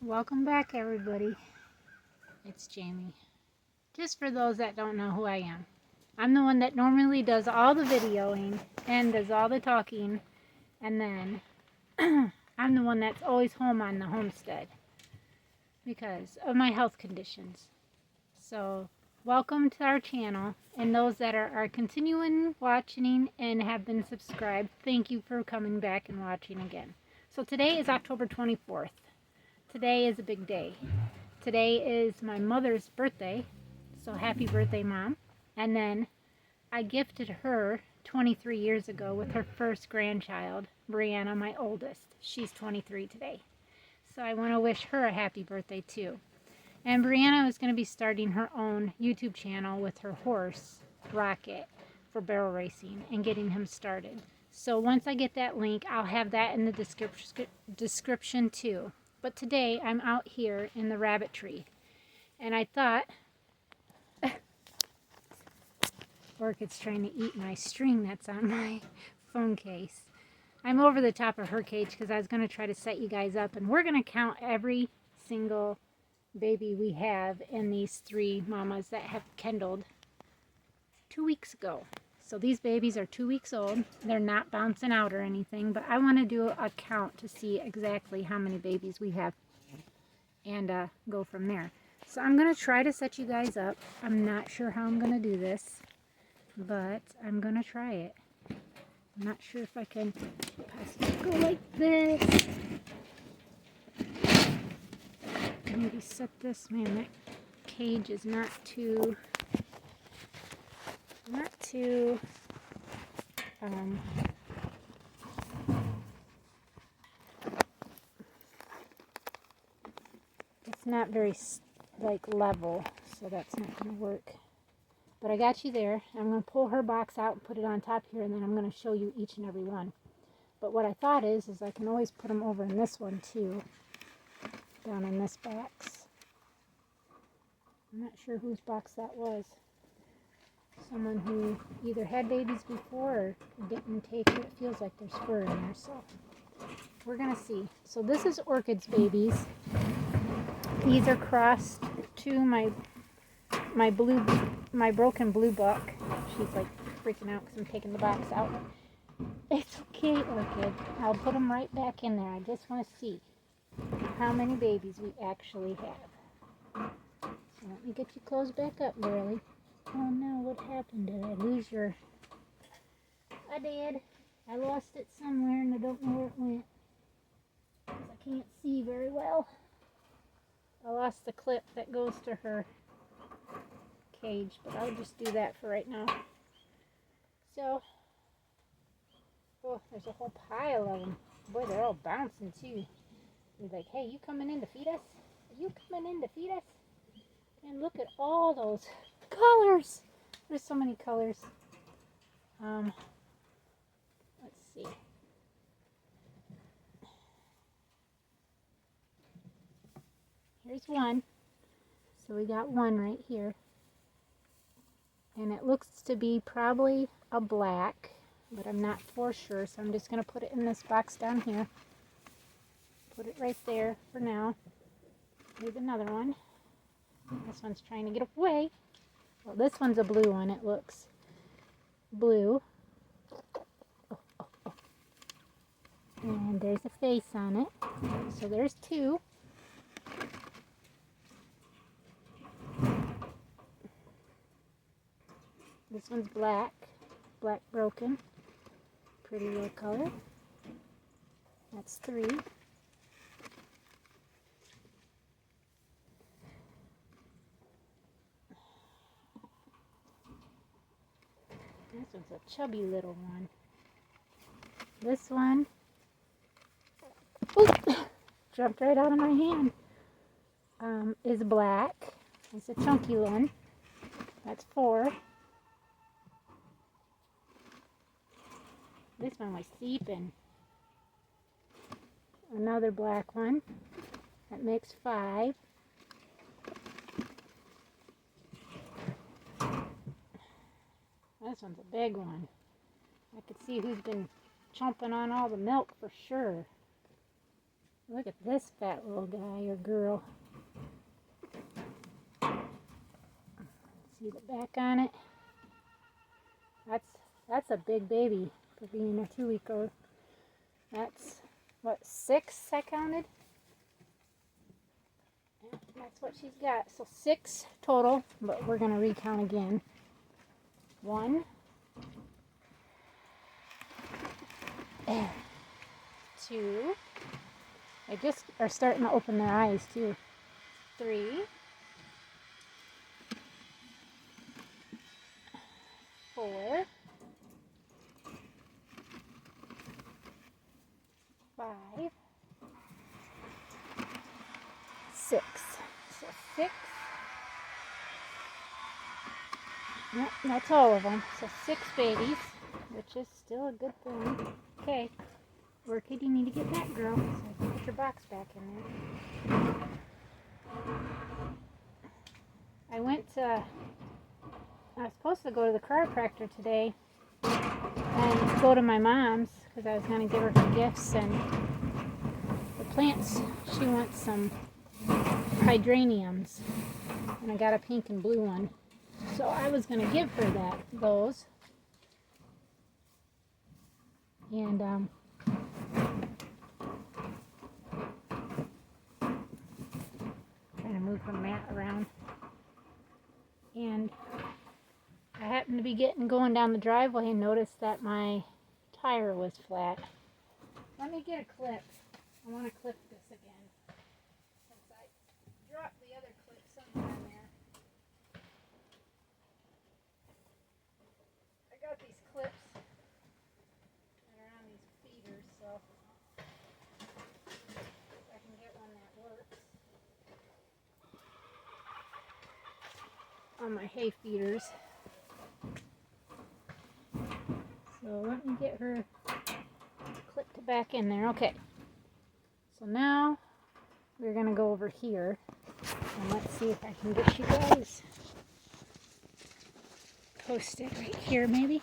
Welcome back, everybody. It's Jamie. Just for those that don't know who I am, I'm the one that normally does all the videoing and does all the talking, and then I'm the one that's always home on the homestead because of my health conditions. So, welcome to our channel, and those that are continuing watching and have been subscribed, thank you for coming back and watching again. So today is October 24th. Today is a big day. Today is my mother's birthday, so happy birthday, Mom. And then I gifted her 23 years ago with her first grandchild, Brianna, my oldest. She's 23 today. So I want to wish her a happy birthday too. And Brianna is going to be starting her own YouTube channel with her horse, Rocket, for barrel racing and getting him started. So once I get that link, I'll have that in the description too. But today I'm out here in the rabbit tree, and I thought, Orchid's trying to eat my string that's on my phone case. I'm over the top of her cage because I was going to try to set you guys up, and we're going to count every single baby we have in these 3 mamas that have kindled 2 weeks ago. So these babies are 2 weeks old. They're not bouncing out or anything, but I want to do a count to see exactly how many babies we have and go from there. So I'm going to try to set you guys up. I'm not sure how I'm going to do this, but I'm going to try it. I'm not sure if I can possibly go like this. Maybe set this, man, that cage is not too it's not very like level, so that's not going to work. But I got you there. I'm going to pull her box out and put it on top here, and then I'm going to show you each and every one. But what I thought is I can always put them over in this one too, down in this box. I'm not sure whose box that was. Someone who either had babies before or didn't take it. It feels like there's fur in there, so we're going to see. So this is Orchid's babies. These are crossed to my broken blue buck. She's like freaking out because I'm taking the box out. It's okay, Orchid. I'll put them right back in there. I just want to see how many babies we actually have. So let me get you closed back up, girlie. Oh no, what happened? Did I lose your... I did. I lost it somewhere and I don't know where it went. Because I can't see very well. I lost the clip that goes to her cage, but I'll just do that for right now. So, oh, there's a whole pile of them. Boy, they're all bouncing too. They're like, hey, you coming in to feed us? Are you coming in to feed us? And look at all those colors. There's so many colors. Let's see. Here's one. So we got one right here. And it looks to be probably a black, but I'm not for sure, so I'm just going to put it in this box down here. Put it right there for now. Here's another one. This one's trying to get away. Well, this one's a blue one. It looks blue. Oh, oh, oh. And there's a face on it. So there's 2. This one's black. Black broken. Pretty little color. That's 3. This one's a chubby little one. This one, oops, jumped right out of my hand, is black. It's a chunky one. That's 4. This one was seeping. Another black one. That makes 5. This one's a big one. I could see who's been chomping on all the milk for sure. Look at this fat little guy or girl. See the back on it? That's a big baby for being a 2-week-old. That's, what, 6 I counted? Yeah, that's what she's got. So 6 total, but we're going to recount again. 1, 2. They just are starting to open their eyes too. 3, 4, 5, 6. So 6. Yep, that's all of them. So 6 babies, which is still a good thing. Okay, where could you need to get that, girl? So I can put your box back in there. I was supposed to go to the chiropractor today and go to my mom's because I was going to give her some gifts and the plants. She wants some hydrangeums, and I got a pink and blue one. So I was going to give her those. And trying to move her mat around. And I happened to be going down the driveway and noticed that my tire was flat. Let me get a clip. I want to clip this again, since I dropped the other clip somewhere in there. I got these clips that are on these feeders, so if I can get one that works. On my hay feeders. So let me get her clipped back in there. Okay. So now we're going to go over here and let's see if I can get you guys posted right here maybe.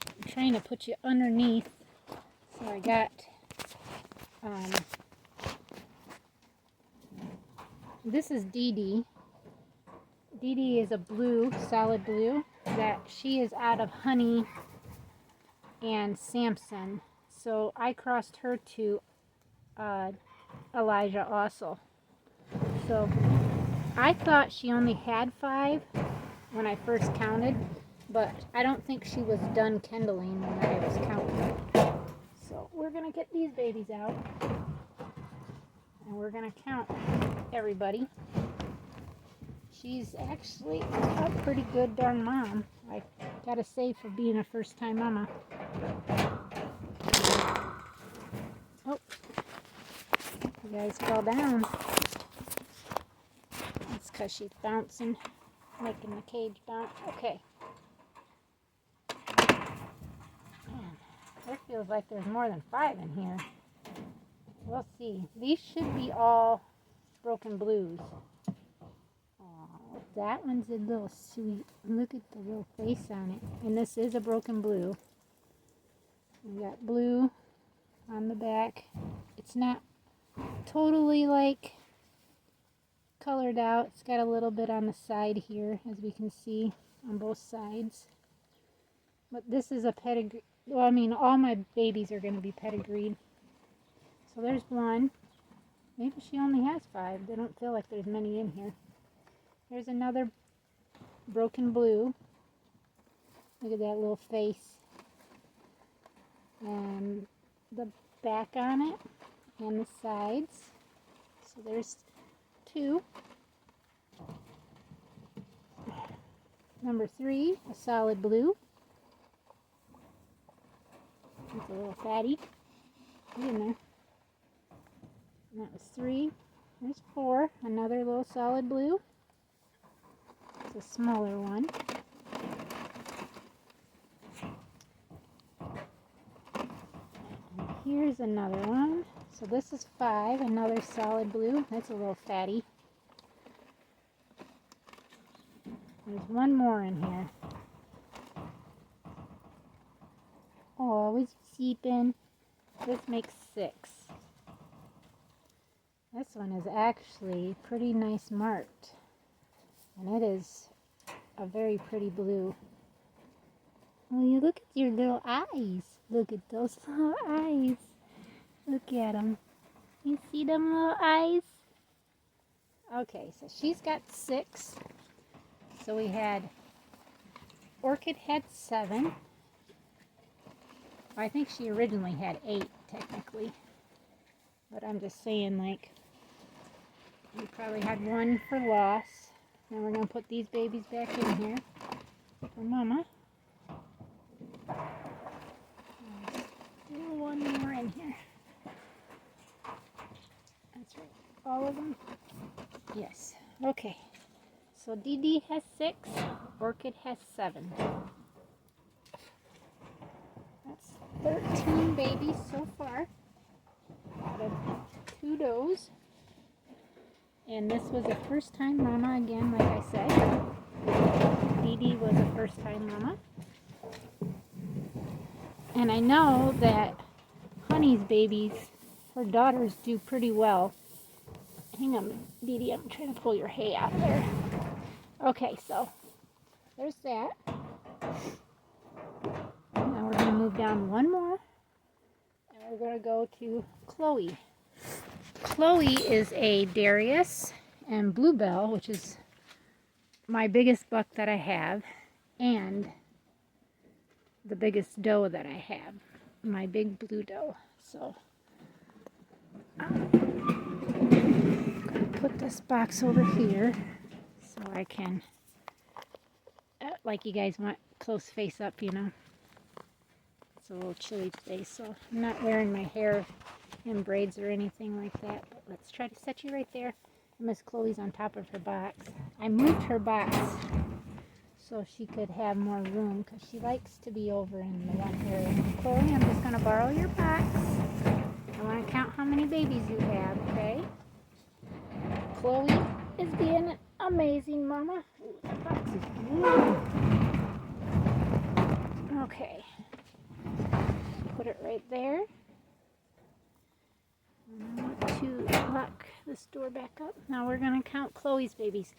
I'm trying to put you underneath. So I got this is Dee Dee. Dee Dee is a blue, solid blue, that she is out of Honey and Samson. So I crossed her to Elijah also. So I thought she only had 5 when I first counted, but I don't think she was done kindling when I was counting. So we're going to get these babies out and we're going to count everybody. She's actually a pretty good darn mom, I gotta say, for being a first time mama. Oh, you guys fell down. That's because she's bouncing, making the cage bounce. Okay. Man, it feels like there's more than 5 in here. We'll see. These should be all broken blues. That one's a little sweet. Look at the little face on it. And this is a broken blue. We got blue on the back. It's not totally like colored out. It's got a little bit on the side here, as we can see on both sides. But this is a pedigree. Well, I mean, all my babies are going to be pedigreed. So there's one. Maybe she only has 5. They don't feel like there's many in here. There's another broken blue. Look at that little face. And the back on it and the sides. So there's 2. Number 3, a solid blue. It's a little fatty. Get in there. And that was 3. There's 4, another little solid blue. It's a smaller one. And here's another one. So this is 5, another solid blue. That's a little fatty. There's one more in here. Oh, always seeping. This makes 6. This one is actually pretty nice marked. And it is a very pretty blue. Well, you look at your little eyes. Look at those little eyes. Look at them. You see them little eyes? Okay, so she's got 6. So we had, Orchid had 7. I think she originally had 8, technically. But I'm just saying, like, we probably had 1 for loss. Now we're going to put these babies back in here for Mama. Still 1 more in here. That's right. All of them? Yes. Okay. So Dee Dee has 6. Orchid has 7. That's 13 babies so far out of 2 does. And this was a first time mama again, like I said. Dee Dee was a first time mama. And I know that Honey's babies, her daughters, do pretty well. Hang on, Dee Dee, I'm trying to pull your hay out of there. Okay, so there's that. Now we're going to move down 1 more. And we're going to go to Chloe. Chloe is a Darius and Bluebell, which is my biggest buck that I have, and the biggest doe that I have, my big blue doe. So I'm going to put this box over here so I can, like you guys want close face up, you know. It's a little chilly today, so I'm not wearing my hair in braids or anything like that. But let's try to set you right there. Miss Chloe's on top of her box. I moved her box so she could have more room because she likes to be over in the one area. Chloe, I'm just going to borrow your box. I want to count how many babies you have, okay? Chloe is being an amazing mama. Ooh, that box is blue. Okay. Put it right there. I want to lock this door back up. Now we're going to count Chloe's babies.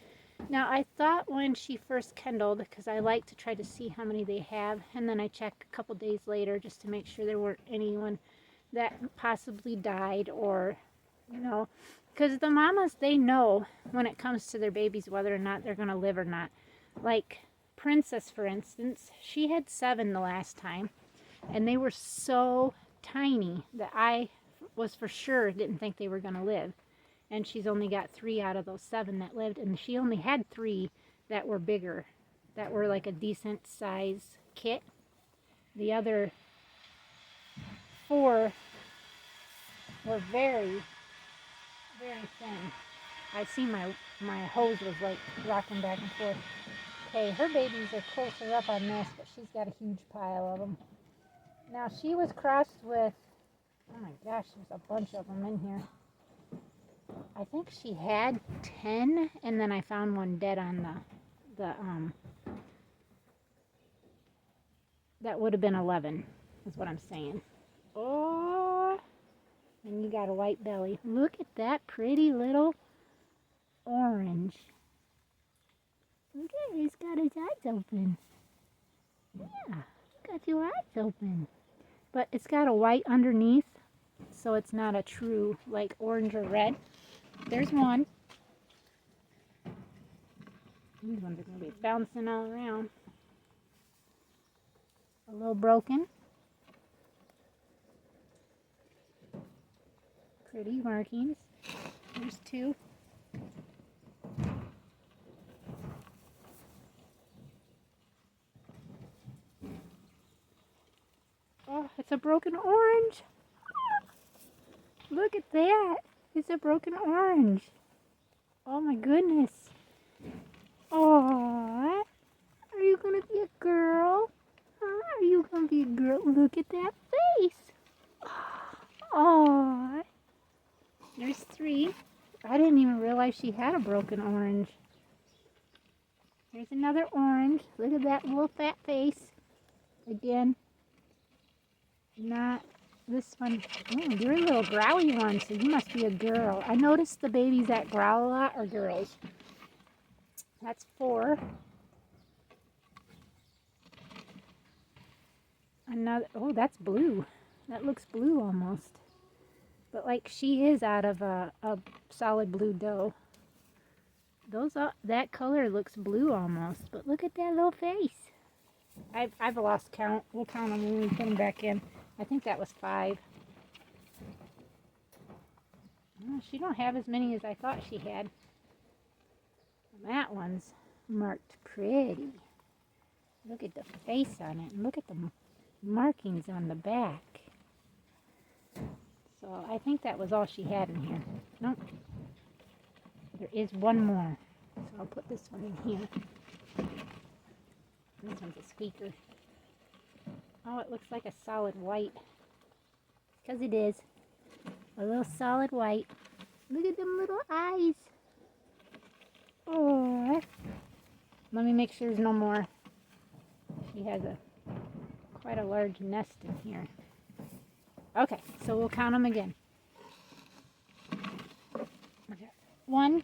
Now I thought when she first kindled, because I like to try to see how many they have, and then I check a couple days later just to make sure there weren't anyone that possibly died, or, you know, because the mamas, they know when it comes to their babies whether or not they're going to live or not. Like Princess, for instance, she had 7 the last time, and they were so tiny that I was for sure didn't think they were going to live. And she's only got 3 out of those 7 that lived, and she only had 3 that were bigger, that were like a decent size kit. The other 4 were very, very thin. I see my hose was like rocking back and forth. Okay, her babies are closer up on this, but she's got a huge pile of them. Now she was crossed with, oh my gosh, there's a bunch of them in here. I think she had 10, and then I found one dead on that would have been 11, is what I'm saying. Oh, and you got a white belly. Look at that pretty little orange. Look at it, he's got his eyes open. Yeah, got your eyes open. But it's got a white underneath, so it's not a true, like, orange or red. There's one. These ones are going to be bouncing all around. A little broken. Pretty markings. There's 2. Oh, it's a broken orange. Look at that. It's a broken orange. Oh my goodness. Oh, are you going to be a girl? Huh? Are you going to be a girl? Look at that face. Oh, there's 3. I didn't even realize she had a broken orange. There's another orange. Look at that little fat face. Again, not this one, oh, you're a little growly one, so you must be a girl. I noticed the babies that growl a lot are girls. That's 4. Another, oh, that's blue. That looks blue almost. But like she is out of a solid blue doe. Those are, that color looks blue almost, but look at that little face. I've lost count. We'll count them when we put them back in. I think that was 5. Oh, she don't have as many as I thought she had. That one's marked pretty. Look at the face on it, and look at the markings on the back. So I think that was all she had in here. Nope. There is one more. So I'll put this one in here. This one's a squeaker. Oh, it looks like a solid white. Because it is. A little solid white. Look at them little eyes. Oh. Let me make sure there's no more. She has quite a large nest in here. Okay, so we'll count them again. Okay. 1,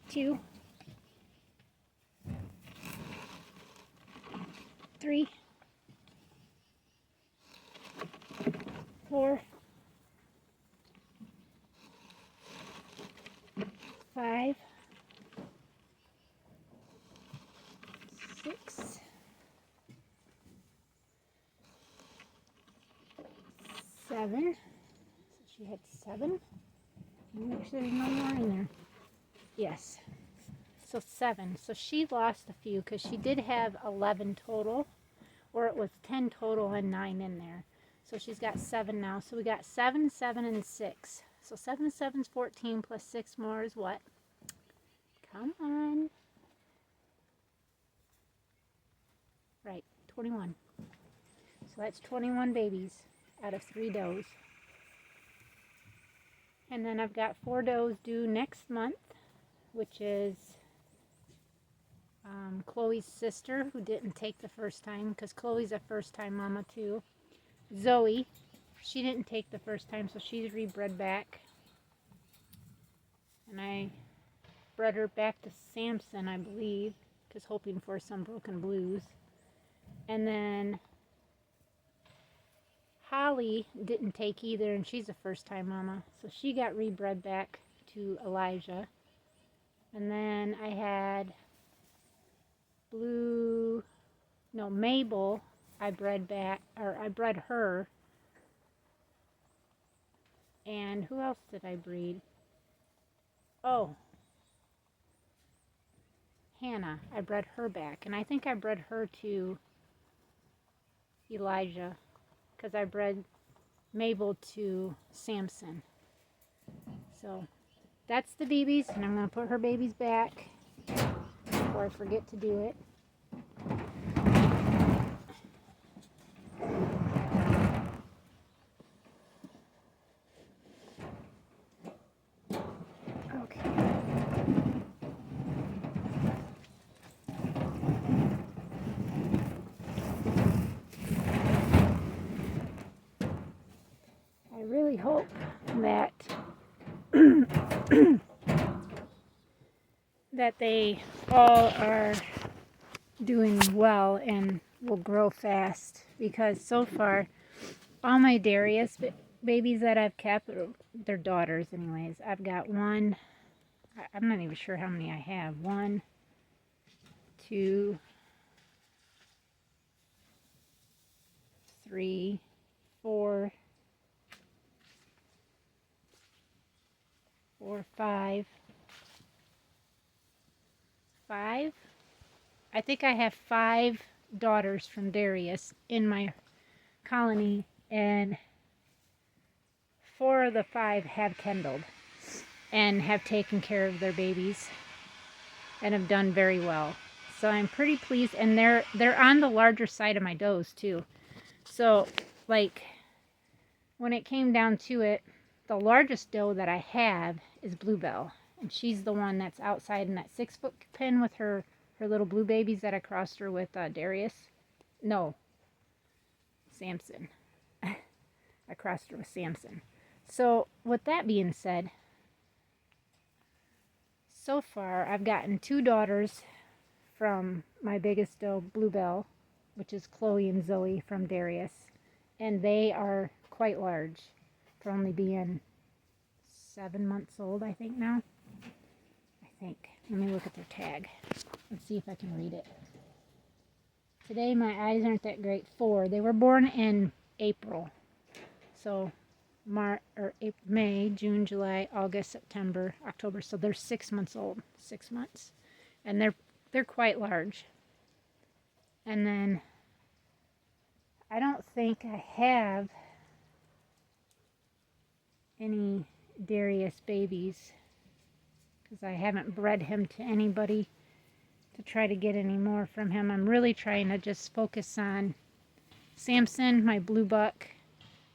2, 3, 4, 5, 6, 7. So she had 7. Make sure there's no more in there. Yes. So 7. So she lost a few because she did have 11 total, or it was 10 total and 9 in there. So she's got 7 now. So we got 7, 7, and 6. So 7, 7 is 14 plus 6 more is what? Come on. Right, 21. So that's 21 babies out of 3 does. And then I've got 4 does due next month, which is Chloe's sister, who didn't take the first time, because Chloe's a first-time mama too. Zoe, she didn't take the first time, so she's rebred back. And I bred her back to Samson, I believe, because hoping for some broken blues. And then Holly didn't take either, and she's a first-time mama, so she got rebred back to Elijah. And then I had Mabel, I bred her. And who else did I breed? Oh, Hannah, I bred her back, and I think I bred her to Elijah, because I bred Mabel to Samson. So that's the babies, and I'm going to put her babies back before I forget to do it. Okay. I really hope that that they all are doing well and will grow fast, because so far all my Darius babies that I've kept, they're daughters anyways. I've got one, I'm not even sure how many I have. 1, 2, 3, 4, 5. I think I have 5 daughters from Darius in my colony, and 4 of the 5 have kendalled and have taken care of their babies and have done very well. So I'm pretty pleased, and they're on the larger side of my does too. So like when it came down to it, the largest doe that I have is Bluebell, and she's the one that's outside in that 6-foot pen with her little blue babies that I crossed her with Darius. No, Samson. I crossed her with Samson. So with that being said, so far I've gotten 2 daughters from my biggest doe, Bluebell, which is Chloe and Zoe from Darius. And they are quite large for only being 7 months old, I think now. I think. Let me look at their tag. Let's see if I can read it. Today my eyes aren't that great. 4. They were born in April. So May, June, July, August, September, October. So they're 6 months old. 6 months. And they're quite large. And then I don't think I have any Darius babies because I haven't bred him to anybody to try to get any more from him. I'm really trying to just focus on Samson, my blue buck,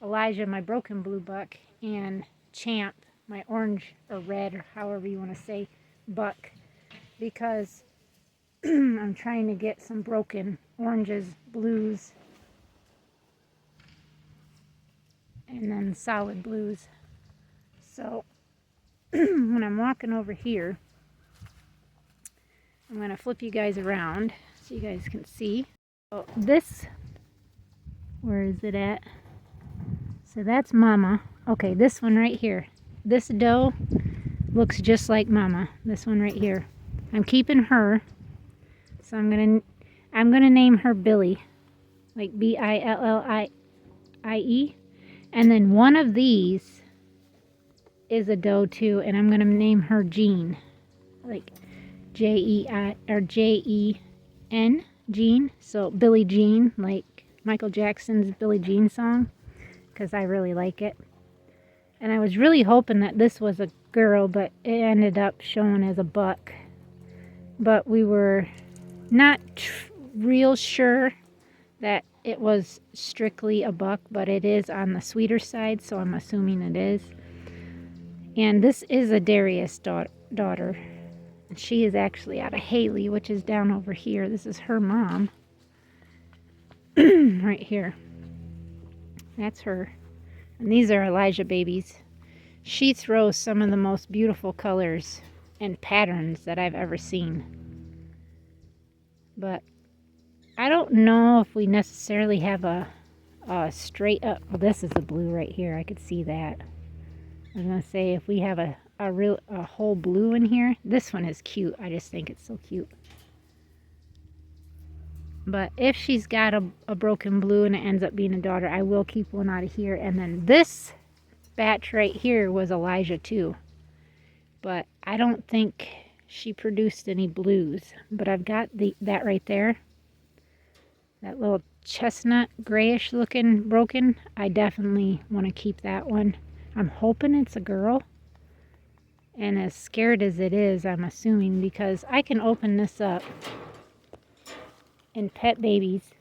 Elijah, my broken blue buck, and Champ, my orange or red or however you want to say buck, because I'm trying to get some broken oranges, blues, and then solid blues. So when I'm walking over here, I'm going to flip you guys around so you guys can see. Oh, this, where is it at? So that's Mama. Okay, this one right here. This doe looks just like Mama. This one right here. I'm keeping her. So I'm gonna name her Billy, like Billie. And then one of these is a doe too, and I'm gonna name her Jean, like Jei or Jen, Jean. So Billie Jean, like Michael Jackson's Billie Jean song, because I really like it. And I was really hoping that this was a girl, but it ended up showing as a buck. But we were not real sure that it was strictly a buck, but it is on the sweeter side, so I'm assuming it is. And this is a Darius daughter. And she is actually out of Haley, which is down over here. This is her mom. Right here. That's her. And these are Elijah babies. She throws some of the most beautiful colors and patterns that I've ever seen. But I don't know if we necessarily have a straight up. Well, this is a blue right here. I could see that. I was going to say if we have a whole blue in here. This one is cute. I just think it's so cute. But if she's got a broken blue and it ends up being a daughter, I will keep one out of here. And then this batch right here was Elijah too. But I don't think she produced any blues. But I've got that right there. That little chestnut grayish looking broken. I definitely want to keep that one. I'm hoping it's a girl. And as scared as it is, I'm assuming, because I can open this up and pet babies.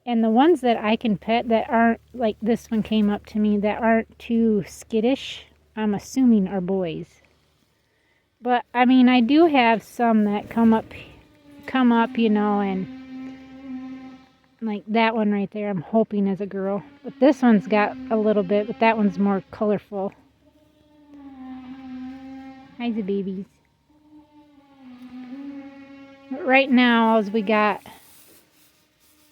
And the ones that I can pet that aren't, like this one came up to me, that aren't too skittish, I'm assuming are boys. But, I mean, I do have some that come up, you know, and like that one right there, I'm hoping is a girl. But this one's got a little bit, but that one's more colorful. Hi, the babies. But right now, all we got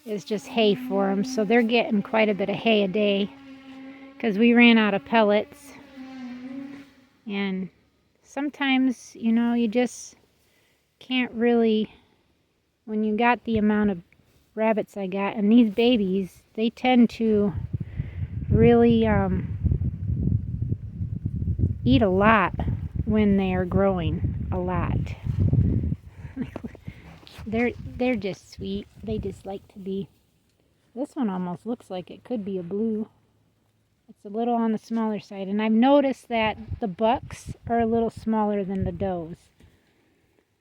is just hay for them. So they're getting quite a bit of hay a day because we ran out of pellets. And sometimes, you know, you just can't really, when you got the amount of rabbits I got, and these babies, they tend to really eat a lot when they are growing, a lot. They're just sweet. They just like to be. This one almost looks like it could be a blue. It's a little on the smaller side, and I've noticed that the bucks are a little smaller than the does.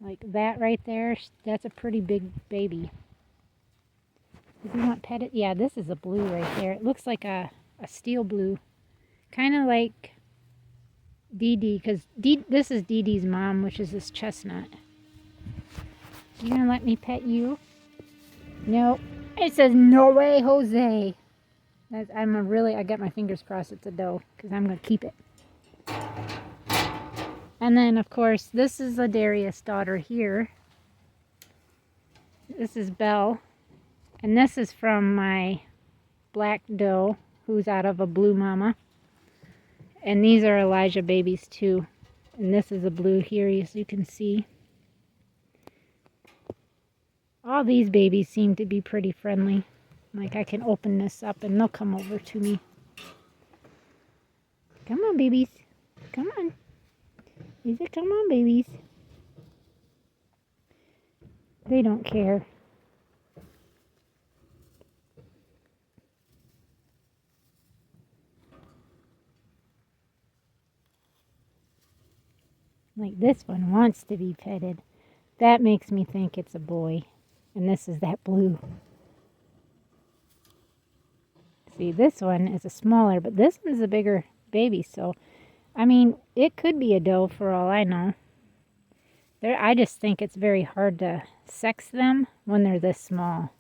Like that right there, that's a pretty big baby. If you want petted, yeah, this is a blue right there. It looks like a steel blue, kind of like Dee Dee, because this is Dee Dee's mom, which is this chestnut. You gonna let me pet you? Nope. It says, no way, Jose. I got my fingers crossed it's a doe because I'm going to keep it. And then, of course, this is a Darius daughter here. This is Belle. And this is from my black doe who's out of a blue mama. And these are Elijah babies too. And this is a blue here, as you can see. All these babies seem to be pretty friendly. Like I can open this up and they'll come over to me. Come on, babies. Come on. These are come on, babies. They don't care. Like this one wants to be petted. That makes me think it's a boy. And this is that blue. See, this one is a smaller, but this one's a bigger baby. So, I mean, it could be a doe for all I know. I just think it's very hard to sex them when they're this small.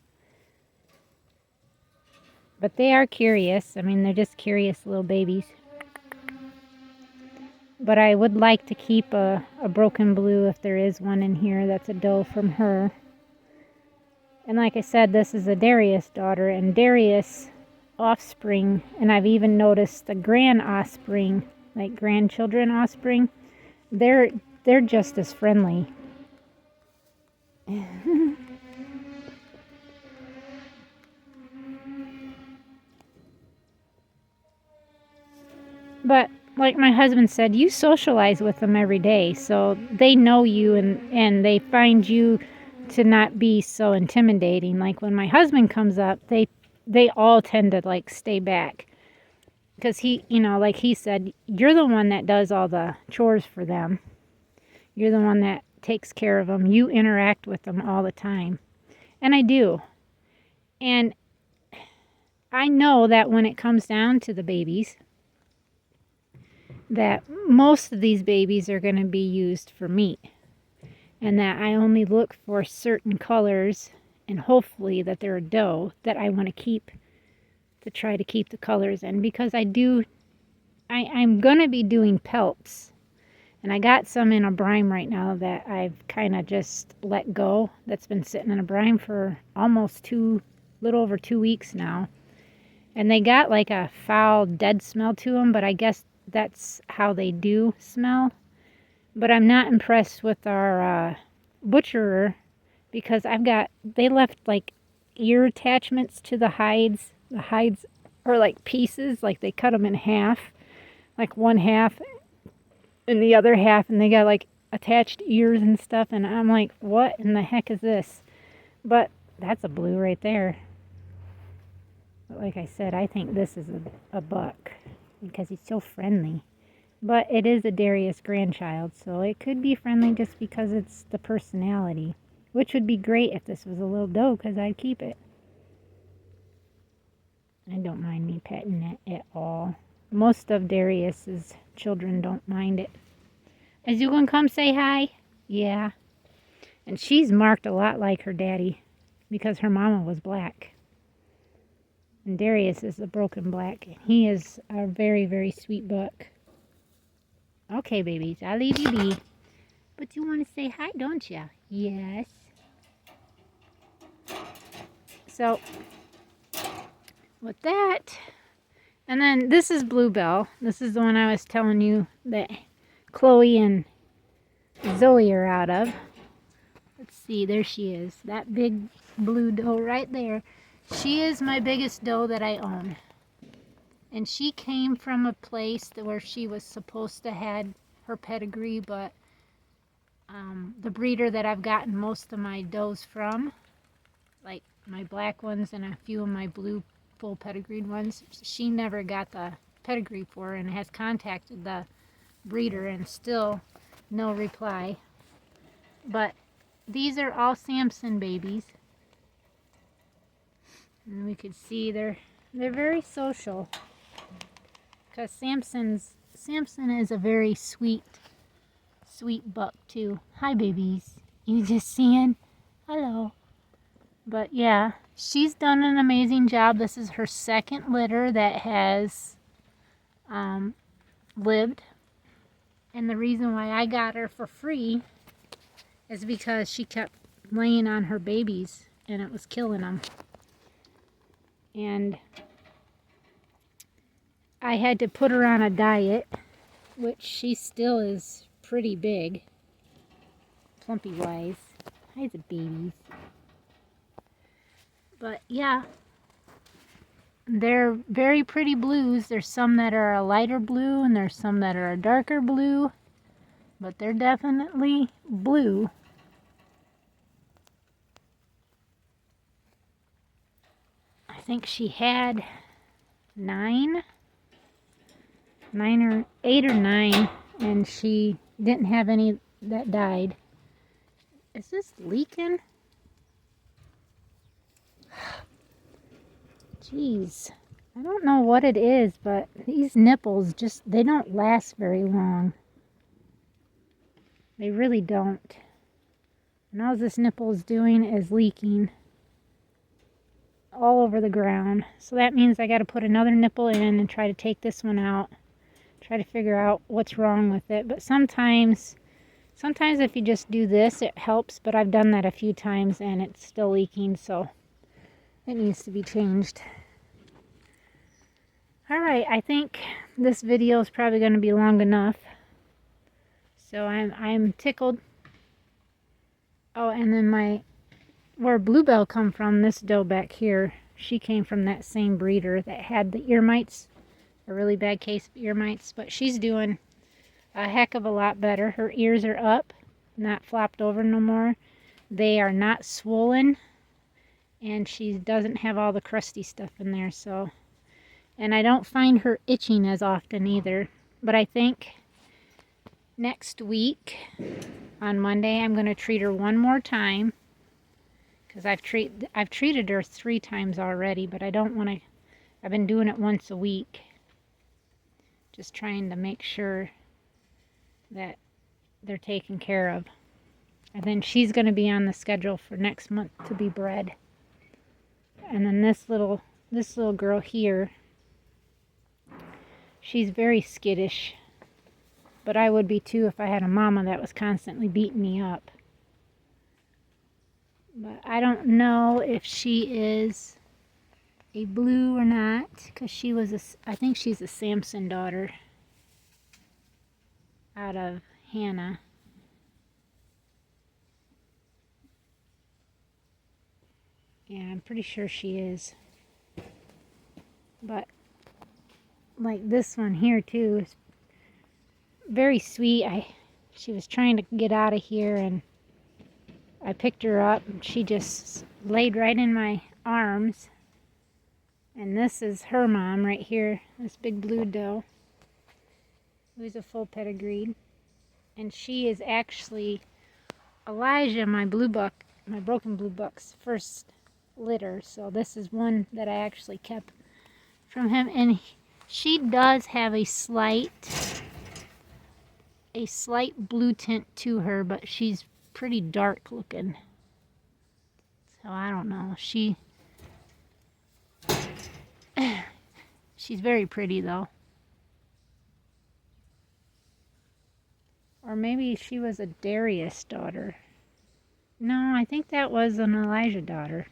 But they are curious. I mean, they're just curious little babies. But I would like to keep a broken blue if there is one in here that's a doe from her. And like I said, this is a Darius daughter, and Darius offspring, and I've even noticed the grand offspring, like grandchildren offspring, they're just as friendly. But like my husband said, you socialize with them every day, so they know you and they find you to not be so intimidating. Like when my husband comes up, they all tend to like stay back because he, you know, like he said, you're the one that does all the chores for them. You're the one that takes care of them. You interact with them all the time. And I do. And I know that when it comes down to the babies, that most of these babies are going to be used for meat. And that I only look for certain colors, and hopefully that they're a doe, that I want to keep, to try to keep the colors in. Because I'm going to be doing pelts. And I got some in a brine right now that I've kind of just let go. That's been sitting in a brine for almost little over 2 weeks now. And they got like a foul, dead smell to them, but I guess that's how they do smell. But I'm not impressed with our butcherer because they left like ear attachments to the hides. The hides are like pieces, like they cut them in half, like one half and the other half, and they got like attached ears and stuff, and I'm like, what in the heck is this? But that's a blue right there. But like I said, I think this is a buck because he's so friendly. But it is a Darius grandchild, so it could be friendly just because it's the personality, which would be great if this was a little doe because I'd keep it. I don't mind me petting it at all. Most of Darius's children don't mind it. Is you gonna come say hi? Yeah. And she's marked a lot like her daddy because her mama was black. And Darius is a broken black. He is a very, very sweet buck. Okay, babies, I'll leave you be. But you want to say hi, don't you? Yes. So, with that, and then this is Bluebell. This is the one I was telling you that Chloe and Zoe are out of. Let's see, there she is. That big blue doe right there. She is my biggest doe that I own. And she came from a place where she was supposed to have her pedigree, but the breeder that I've gotten most of my does from, like my black ones and a few of my blue full pedigreed ones, she never got the pedigree for, and has contacted the breeder and still no reply. But these are all Samson babies, and we could see they're very social because Samson is a very sweet buck too. Hi babies, you just seeing? Hello. But yeah, She's done an amazing job. This is her second litter that has lived. And the reason why I got her for free is because she kept laying on her babies and it was killing them. And I had to put her on a diet, which she still is pretty big, plumpy wise. Hi, the babies. But yeah, they're very pretty blues. There's some that are a lighter blue and there's some that are a darker blue, but they're definitely blue. I think she had 8 or 9, and she didn't have any that died. Is this leaking? Jeez, I don't know what it is, but these nipples just, they don't last very long. They really don't. And all this nipple is doing is leaking all over the ground. So that means I got to put another nipple in and try to take this one out. Try to figure out what's wrong with it. But sometimes if you just do this, it helps. But I've done that a few times and it's still leaking, so it needs to be changed. Alright, I think this video is probably going to be long enough. So I'm tickled. Oh, and then where Bluebell come from, this doe back here, she came from that same breeder that had the ear mites, a really bad case of ear mites, but she's doing a heck of a lot better. Her ears are up, not flopped over no more. They are not swollen, and she doesn't have all the crusty stuff in there, so. And I don't find her itching as often either, but I think next week on Monday I'm going to treat her one more time, because I've treated her 3 times already, but I don't want to. I've been doing it once a week, just trying to make sure that they're taken care of. And then she's going to be on the schedule for next month to be bred. And then this little girl here, she's very skittish, but I would be too if I had a mama that was constantly beating me up. But I don't know if she is a blue or not, because I think she's a Samson daughter out of Hannah. Yeah, I'm pretty sure she is. But like this one here too is very sweet. She was trying to get out of here and I picked her up and she just laid right in my arms. And this is her mom right here, this big blue doe, who's a full pedigreed. And she is actually Elijah, my broken blue buck's first litter. So this is one that I actually kept from him. And she does have a slight blue tint to her, but she's pretty dark looking. So I don't know. She's very pretty though. Or maybe she was a Darius daughter. No, I think that was an Elijah daughter.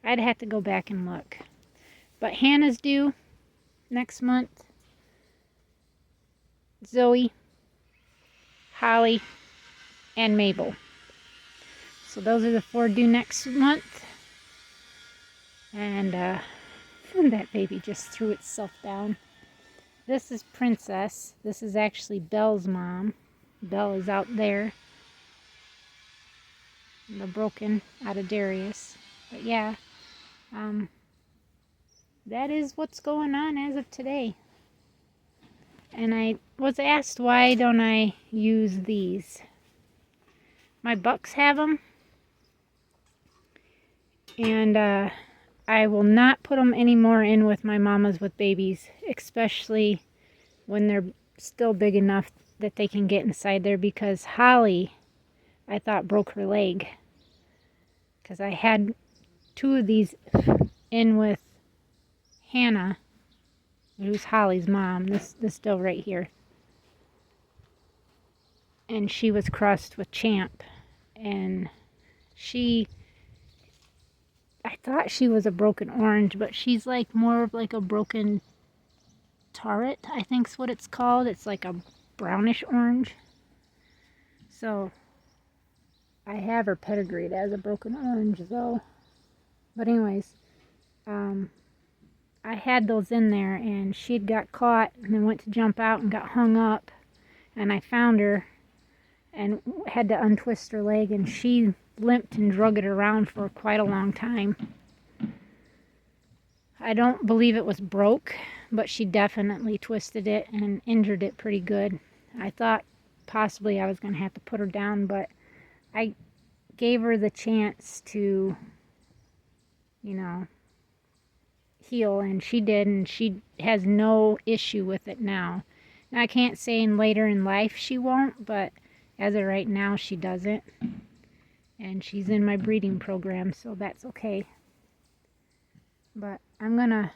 I'd have to go back and look. But Hannah's due next month. Zoe, Holly, and Mabel. So those are the 4 due next month. And that baby just threw itself down. This is Princess. This is actually Belle's mom. Belle is out there. The broken out of Darius. But yeah, that is what's going on as of today. And I was asked, why don't I use these? My bucks have them. And I will not put them anymore in with my mamas with babies, especially when they're still big enough that they can get inside there, because Holly, I thought, broke her leg. Because I had two of these in with Hannah, who's Holly's mom, this doe right here. And she was crossed with Champ. And I thought she was a broken orange, but she's like more of like a broken turret, I think's what it's called. It's like a brownish orange. So I have her pedigreed as a broken orange though. But anyways, I had those in there, and she'd got caught and then went to jump out and got hung up, and I found her and had to untwist her leg, and she limped and drug it around for quite a long time. I don't believe it was broke, but she definitely twisted it and injured it pretty good. I thought possibly I was going to have to put her down, but I gave her the chance to, you know, heal, and she did, and she has no issue with it now. Now I can't say in later in life she won't, but as of right now she doesn't. And she's in my breeding program, so that's okay. But I'm gonna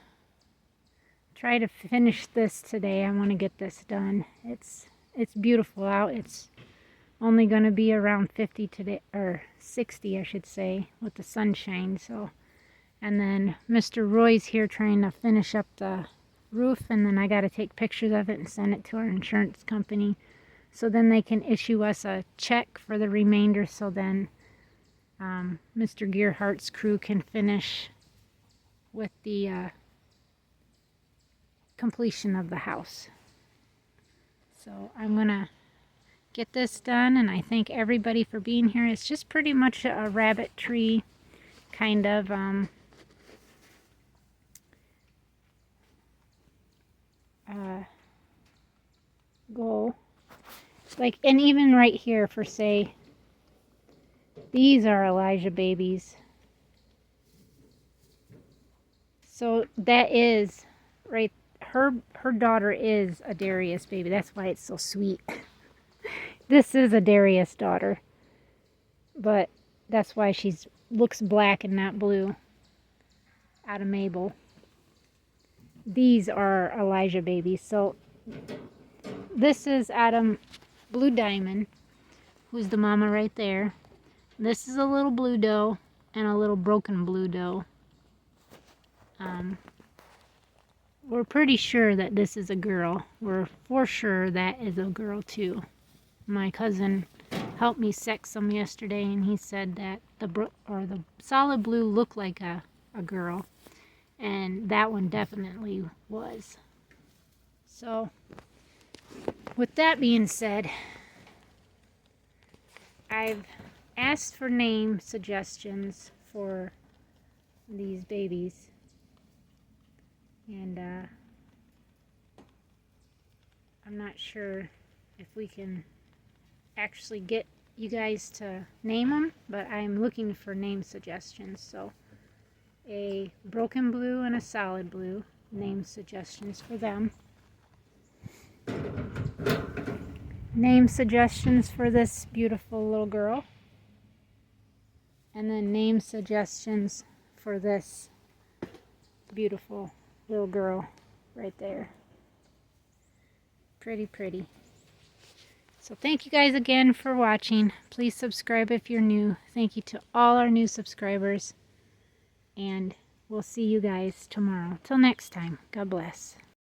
try to finish this today. I want to get this done. It's beautiful out. It's only gonna be around 50 today, or 60 I should say, with the sunshine. So, and then Mr. Roy's here trying to finish up the roof, and then I got to take pictures of it and send it to our insurance company, so then they can issue us a check for the remainder, so then Mr. Gearhart's crew can finish with the completion of the house. So I'm gonna get this done, and I thank everybody for being here. It's just pretty much a rabbit tree kind of goal. Like, and even right here, for say, these are Elijah babies. So that is right, her daughter is a Darius baby. That's why it's so sweet. This is a Darius daughter, but that's why she's looks black and not blue out of Mabel. These are Elijah babies. So this is Adam Blue Diamond, who's the mama right there. This is a little blue doe and a little broken blue doe. We're pretty sure that this is a girl. We're for sure that is a girl too. My cousin helped me sex some yesterday, and he said that the solid blue looked like a girl, and that one definitely was. So with that being said, I've asked for name suggestions for these babies, and I'm not sure if we can actually get you guys to name them, but I'm looking for name suggestions. So a broken blue and a solid blue, name suggestions for them. Name suggestions for this beautiful little girl, and then name suggestions for this beautiful little girl right there. Pretty pretty. So thank you guys again for watching. Please subscribe if you're new. Thank you to all our new subscribers, and we'll see you guys tomorrow. Till next time, God bless.